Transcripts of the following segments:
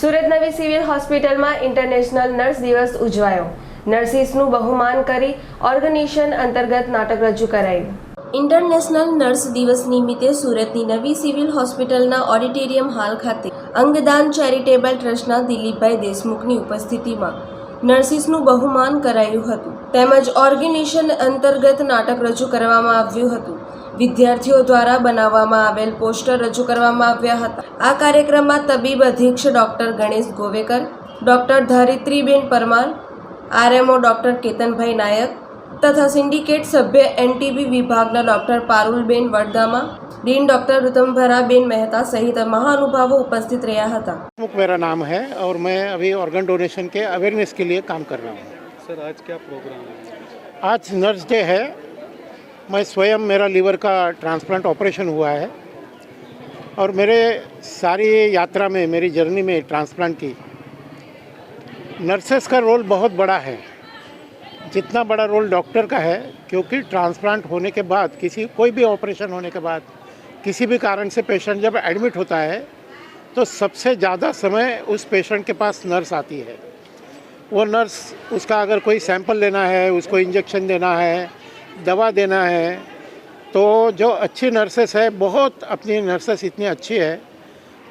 સુરત નવી સિવિલ હોસ્પિટલમાં international nurse દિવસ ઉજવાયો। નર્સિસનું બહુમાન કરી ઓર્ગેનાઇઝેશન અંતર્ગત નાટક રજૂ કરાયું। ઇન્ટરનેશનલ નર્સ દિવસ નિમિત્તે સુરતની નવી સિવિલ હોસ્પિટલના ઓડિટોરિયમ હાલ ખાતે અંગદાન ચેરિટેબલ ટ્રસ્ટના દિલીપભાઈ દેશમુખની ઉપસ્થિતિમાં નર્સિસનું બહુમાન કરાયું હતું તેમજ ઓર્ગેનાઇઝેશન અંતર્ગત નાટક રજૂ કરવામાં આવ્યું હતું। વિદ્યાર્થીઓ દ્વારા બનાવવામાં આવેલ પોસ્ટર રજૂ કરવામાં આવ્યા હતા। આ કાર્યક્રમમાં તબીબ અધિક્ષક doctor Ganesh Govekar, doctor Dharitriben Parmar, RMO doctor Ketanbhai Nayak તથા સિન્ડિકેટ સભ્ય એનટીબી વિભાગના doctor Parulben Vadgama, dean doctor Ritumbharaben Mehta सहित महानुभावों उपस्थित रहा था। मेरा नाम है और मैं अभी ऑर्गन डोनेशन के अवेयरनेस के लिए काम कर रहा हूँ। सर आज क्या प्रोग्राम है? आज नर्स डे है। मैं स्वयं मेरा लीवर का ट्रांसप्लांट ऑपरेशन हुआ है और मेरे सारी यात्रा में, मेरी जर्नी में ट्रांसप्लांट की नर्सेस का रोल बहुत बड़ा है, जितना बड़ा रोल डॉक्टर का है, क्योंकि ट्रांसप्लांट होने के बाद कोई भी ऑपरेशन होने के बाद किसी भी कारण से पेशेंट जब एडमिट होता है तो सबसे ज़्यादा समय उस पेशेंट के पास नर्स आती है। वो नर्स उसका अगर कोई सैंपल लेना है, उसको इंजेक्शन देना है, दवा देना है, तो जो अच्छी नर्सेस है, बहुत अपनी नर्सेस इतनी अच्छी है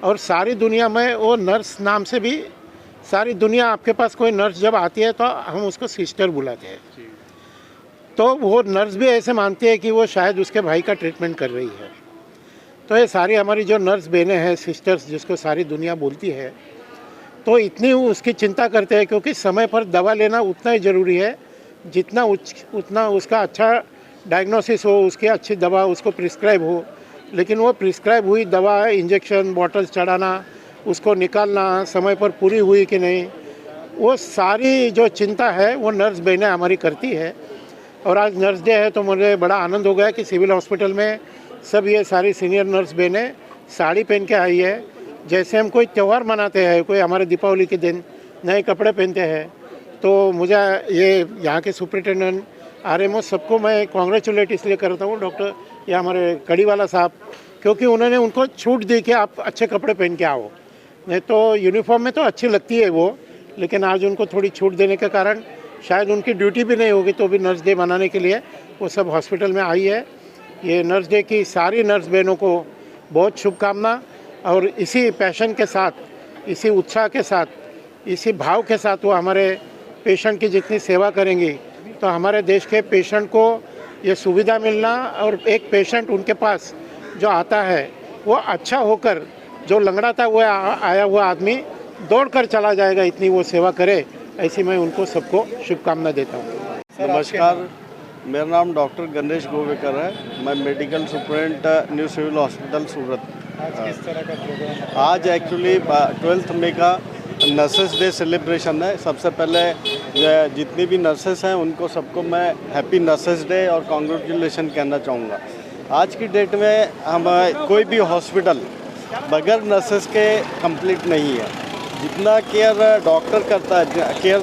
और सारी दुनिया में वो नर्स नाम से भी सारी दुनिया, आपके पास कोई नर्स जब आती है तो हम उसको सिस्टर बुलाते हैं, तो वो नर्स भी ऐसे मानती है कि वो शायद उसके भाई का ट्रीटमेंट कर रही है। तो ये सारी हमारी जो नर्स बहनें हैं, सिस्टर्स जिसको सारी दुनिया बोलती है, तो इतनी उसकी चिंता करते हैं, क्योंकि समय पर दवा लेना उतना ही ज़रूरी है जितना उतना उसका अच्छा डायग्नोसिस हो, उसकी अच्छी दवा उसको प्रिस्क्राइब हो। लेकिन वो प्रिस्क्राइब हुई दवा, इंजेक्शन बॉटल्स चढ़ाना, उसको निकालना, समय पर पूरी हुई कि नहीं, वो सारी जो चिंता है वो नर्स बहनें हमारी करती है। और आज नर्स डे है तो मुझे बड़ा आनंद हो गया कि सिविल हॉस्पिटल में सब ये सारी सीनियर नर्स बहनें साड़ी पहन के आई है। जैसे हम कोई त्यौहार मनाते हैं, कोई हमारे दीपावली के दिन नए कपड़े पहनते हैं, तो मुझे ये यहाँ के सुपरिटेंडेंट, आरएमओ सबको मैं कॉन्ग्रेचुलेट इसलिए करता हूँ, डॉक्टर या हमारे कड़ीवाला साहब, क्योंकि उन्होंने उनको छूट दी कि आप अच्छे कपड़े पहन के आओ। नहीं तो यूनिफॉर्म में तो अच्छी लगती है वो, लेकिन आज उनको थोड़ी छूट देने के कारण शायद उनकी ड्यूटी भी नहीं होगी, तो भी नर्स डे मनाने के लिए वो सब हॉस्पिटल में आई है। ये नर्स डे की सारी नर्स बहनों को बहुत शुभकामना, और इसी पैशन के साथ, इसी उत्साह के साथ, इसी भाव के साथ वो हमारे पेशेंट की जितनी सेवा करेंगी, तो हमारे देश के पेशेंट को ये सुविधा मिलना, और एक पेशेंट उनके पास जो आता है वो अच्छा होकर, जो लंगड़ा था वो आया हुआ आदमी दौड़ कर चला जाएगा, इतनी वो सेवा करे, ऐसी मैं उनको सबको शुभकामना देता हूँ। नमस्कार, मेरा नाम डॉक्टर गणेश गोवेकर है। मैं medical superintendent new civil hospital Surat. आज किस तरह का प्रोग्राम? आज एक्चुअली 12 मई का नर्सेस डे सेलिब्रेशन है। सबसे पहले जितनी भी नर्सेस हैं उनको सबको मैं हैप्पी नर्सेस डे और कॉन्ग्रेचुलेशन कहना चाहूँगा। आज की डेट में हम कोई भी हॉस्पिटल बगैर नर्सेस के कंप्लीट नहीं है। जितना केयर डॉक्टर करता है, केयर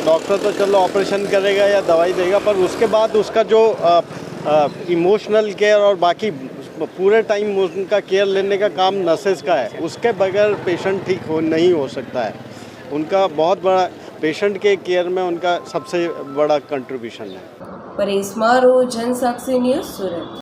डॉक्टर तो चलो ऑपरेशन करेगा या दवाई देगा, पर उसके बाद उसका जो इमोशनल केयर और बाकी पूरे टाइम उनका केयर लेने का काम नर्सेस का है। उसके बगैर पेशेंट ठीक नहीं हो सकता है। उनका बहुत बड़ा पेशेंट के केयर में उनका सबसे बड़ा कंट्रीब्यूशन है। परेश मारू, जनसाक्षी न्यूज़, सूरत।